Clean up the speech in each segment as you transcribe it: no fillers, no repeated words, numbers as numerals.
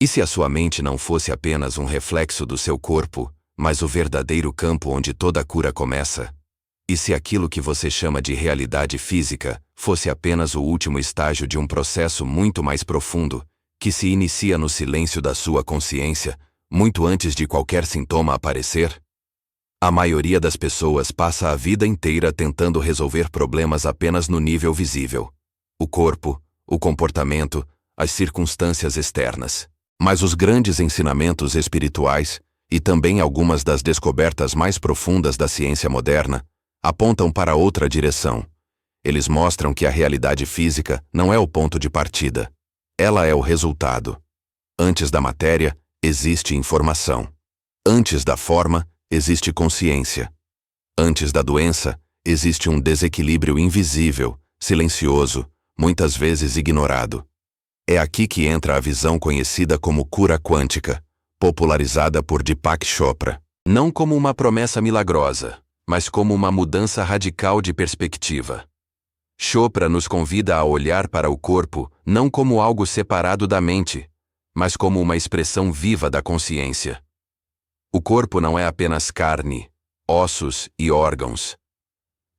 E se a sua mente não fosse apenas um reflexo do seu corpo, mas o verdadeiro campo onde toda a cura começa? E se aquilo que você chama de realidade física fosse apenas o último estágio de um processo muito mais profundo, que se inicia no silêncio da sua consciência, muito antes de qualquer sintoma aparecer? A maioria das pessoas passa a vida inteira tentando resolver problemas apenas no nível visível. O corpo, o comportamento, as circunstâncias externas. Mas os grandes ensinamentos espirituais, e também algumas das descobertas mais profundas da ciência moderna, apontam para outra direção. Eles mostram que a realidade física não é o ponto de partida. Ela é o resultado. Antes da matéria, existe informação. Antes da forma, existe consciência. Antes da doença, existe um desequilíbrio invisível, silencioso, muitas vezes ignorado. É aqui que entra a visão conhecida como cura quântica, popularizada por Deepak Chopra. Não como uma promessa milagrosa, mas como uma mudança radical de perspectiva. Chopra nos convida a olhar para o corpo não como algo separado da mente, mas como uma expressão viva da consciência. O corpo não é apenas carne, ossos e órgãos.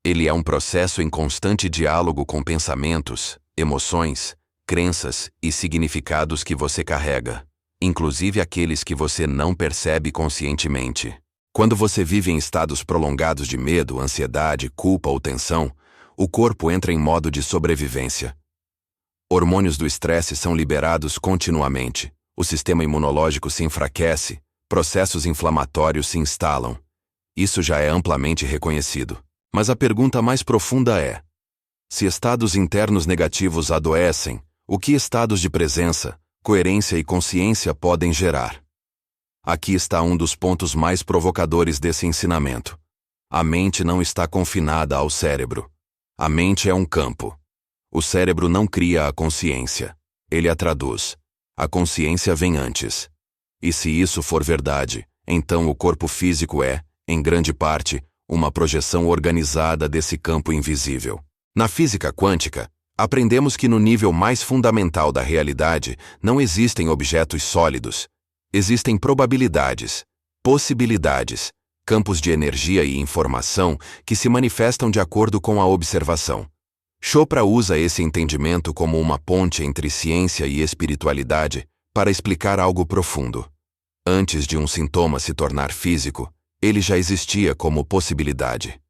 Ele é um processo em constante diálogo com pensamentos, emoções, crenças e significados que você carrega, inclusive aqueles que você não percebe conscientemente. Quando você vive em estados prolongados de medo, ansiedade, culpa ou tensão, o corpo entra em modo de sobrevivência. Hormônios do estresse são liberados continuamente, o sistema imunológico se enfraquece, processos inflamatórios se instalam. Isso já é amplamente reconhecido. Mas a pergunta mais profunda é: se estados internos negativos adoecem, o que estados de presença, coerência e consciência podem gerar? Aqui está um dos pontos mais provocadores desse ensinamento. A mente não está confinada ao cérebro. A mente é um campo. O cérebro não cria a consciência. Ele a traduz. A consciência vem antes. E se isso for verdade, então o corpo físico é, em grande parte, uma projeção organizada desse campo invisível. Na física quântica, aprendemos que no nível mais fundamental da realidade não existem objetos sólidos. Existem probabilidades, possibilidades, campos de energia e informação que se manifestam de acordo com a observação. Chopra usa esse entendimento como uma ponte entre ciência e espiritualidade para explicar algo profundo. Antes de um sintoma se tornar físico, ele já existia como possibilidade.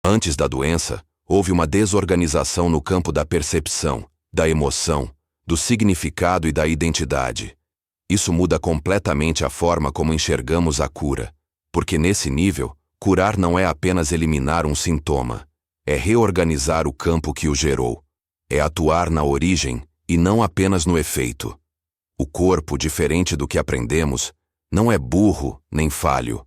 Antes da doença, houve uma desorganização no campo da percepção, da emoção, do significado e da identidade. Isso muda completamente a forma como enxergamos a cura, porque nesse nível, curar não é apenas eliminar um sintoma, é reorganizar o campo que o gerou, é atuar na origem e não apenas no efeito. O corpo, diferente do que aprendemos, não é burro nem falho.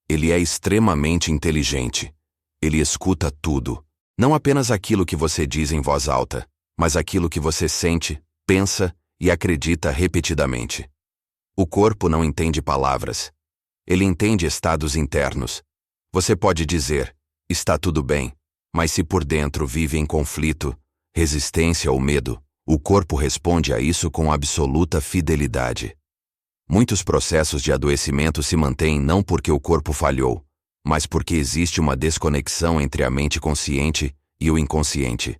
Ele é extremamente inteligente. Ele escuta tudo, não apenas aquilo que você diz em voz alta, mas aquilo que você sente, pensa e acredita repetidamente. O corpo não entende palavras. Ele entende estados internos. Você pode dizer, está tudo bem, mas se por dentro vive em conflito, resistência ou medo, o corpo responde a isso com absoluta fidelidade. Muitos processos de adoecimento se mantêm não porque o corpo falhou, mas porque existe uma desconexão entre a mente consciente e o inconsciente.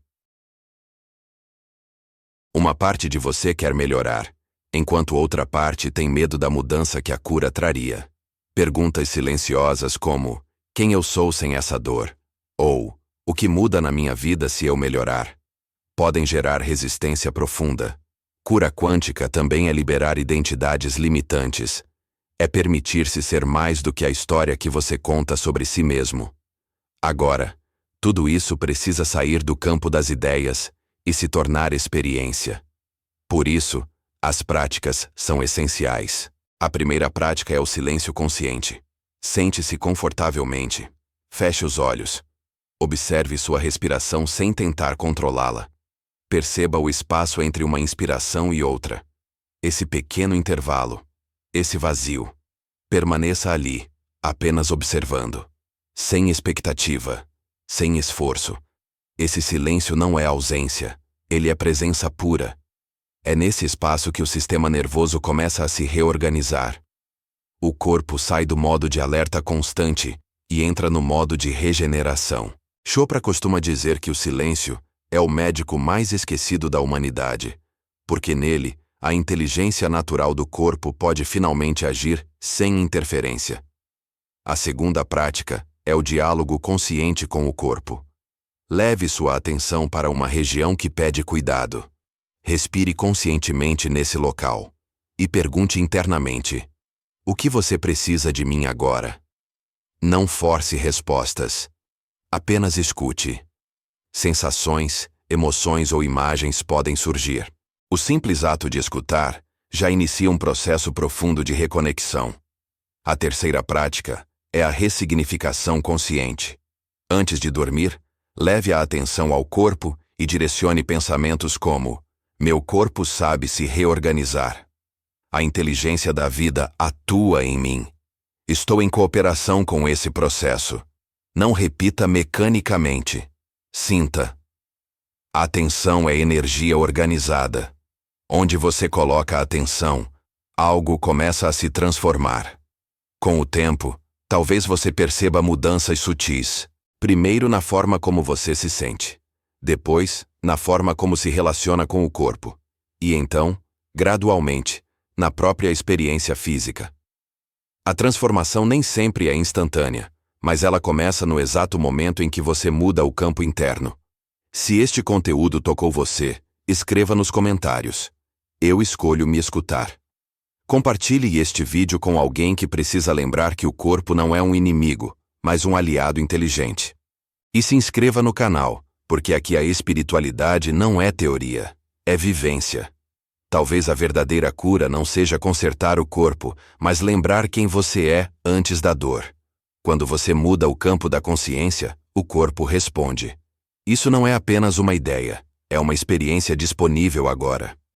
Uma parte de você quer melhorar, enquanto outra parte tem medo da mudança que a cura traria. Perguntas silenciosas como: quem eu sou sem essa dor? Ou: o que muda na minha vida se eu melhorar? Podem gerar resistência profunda. Cura quântica também é liberar identidades limitantes. É permitir-se ser mais do que a história que você conta sobre si mesmo. Agora, tudo isso precisa sair do campo das ideias e se tornar experiência. Por isso, as práticas são essenciais. A primeira prática é o silêncio consciente. Sente-se confortavelmente. Feche os olhos. Observe sua respiração sem tentar controlá-la. Perceba o espaço entre uma inspiração e outra. Esse pequeno intervalo. Esse vazio. Permaneça ali, apenas observando. Sem expectativa. Sem esforço. Esse silêncio não é ausência. Ele é presença pura. É nesse espaço que o sistema nervoso começa a se reorganizar. O corpo sai do modo de alerta constante e entra no modo de regeneração. Chopra costuma dizer que o silêncio é o médico mais esquecido da humanidade, porque nele, a inteligência natural do corpo pode finalmente agir sem interferência. A segunda prática é o diálogo consciente com o corpo. Leve sua atenção para uma região que pede cuidado. Respire conscientemente nesse local e pergunte internamente: o que você precisa de mim agora? Não force respostas. Apenas escute. Sensações, emoções ou imagens podem surgir. O simples ato de escutar já inicia um processo profundo de reconexão. A terceira prática é a ressignificação consciente. Antes de dormir, leve a atenção ao corpo e direcione pensamentos como: meu corpo sabe se reorganizar. A inteligência da vida atua em mim. Estou em cooperação com esse processo. Não repita mecanicamente. Sinta. A atenção é energia organizada. Onde você coloca a atenção, algo começa a se transformar. Com o tempo, talvez você perceba mudanças sutis. Primeiro na forma como você se sente. Depois, na forma como se relaciona com o corpo. E então, gradualmente, na própria experiência física. A transformação nem sempre é instantânea, mas ela começa no exato momento em que você muda o campo interno. Se este conteúdo tocou você, escreva nos comentários. Eu escolho me escutar. Compartilhe este vídeo com alguém que precisa lembrar que o corpo não é um inimigo, mas um aliado inteligente. E se inscreva no canal, porque aqui a espiritualidade não é teoria, é vivência. Talvez a verdadeira cura não seja consertar o corpo, mas lembrar quem você é antes da dor. Quando você muda o campo da consciência, o corpo responde. Isso não é apenas uma ideia, é uma experiência disponível agora.